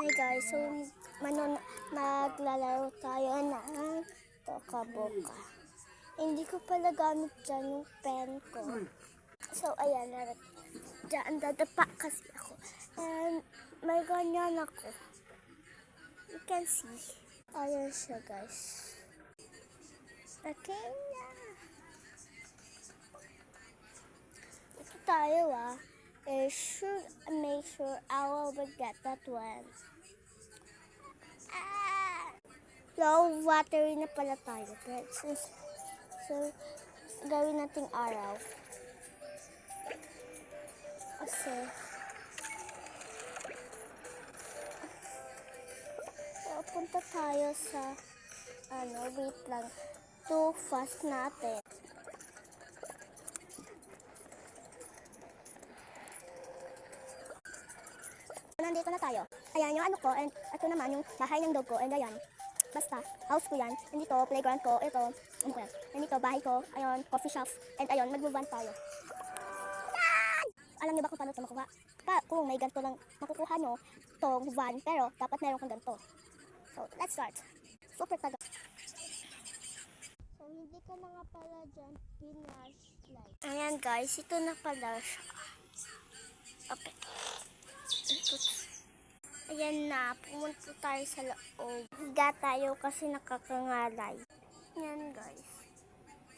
Hi guys, so naglalaro tayo ng toka-boka. Hindi ko pala gamit dyan yung pen ko. So ayan, dyan dadapa kasi ako. And may ganyan ako. You can see. Ayan siya guys. Okay na. Ito tayo should make sure I will get that one. Low watery na pala tayo. So, gawin nating araw. Kasi, punta tayo sa, wait lang, too fast natin. Nandito na tayo. Ayan yung ano ko, and ito naman yung bahay ng dog ko, and ayan. Basta, house ko yan. And dito, playground ko. Ito, ano ko yan. And dito, bahay ko. Ayun, coffee shop. And ayun, mag-move tayo. Yan! Alam niyo ba kung paano ito makuha? Kung may ganito lang makukuha nyo, itong van, pero dapat meron kang ganito. So, let's start. Super taga. So, hindi ka na nga pala dyan pinashlight. Ayan guys, ito na pala siya. Okay. Ayan na, pumunta tayo sa loob. Higa tayo kasi nakakangalay. Ayan guys.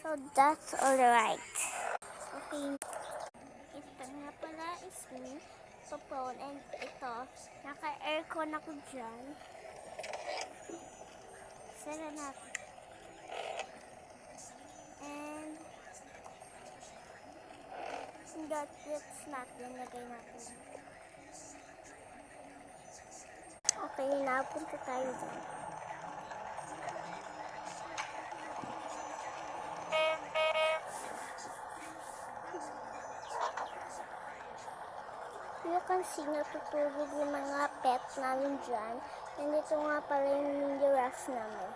So that's alright. Okay. Ito nga pala is me. Phone, and ito, naka-aircon ako dyan. Sara natin. And gadgets natin, lagay natin. Okay, napunta tayo dyan. You can see natutulog yung mga pet namin dyan. And ito nga pala yung giraffe namin.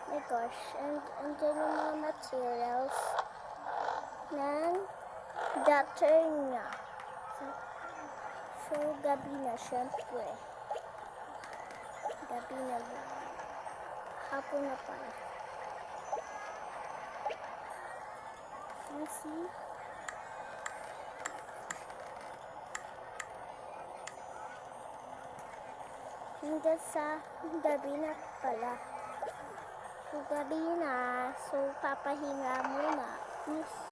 Oh my gosh, and dyan yung mga materials ng doctor niya. So gabi na, syempre. Gabi na ba? Hapon na pala. You see? Hanggang sa gabi na pala. So gabi na, so papahinga muna.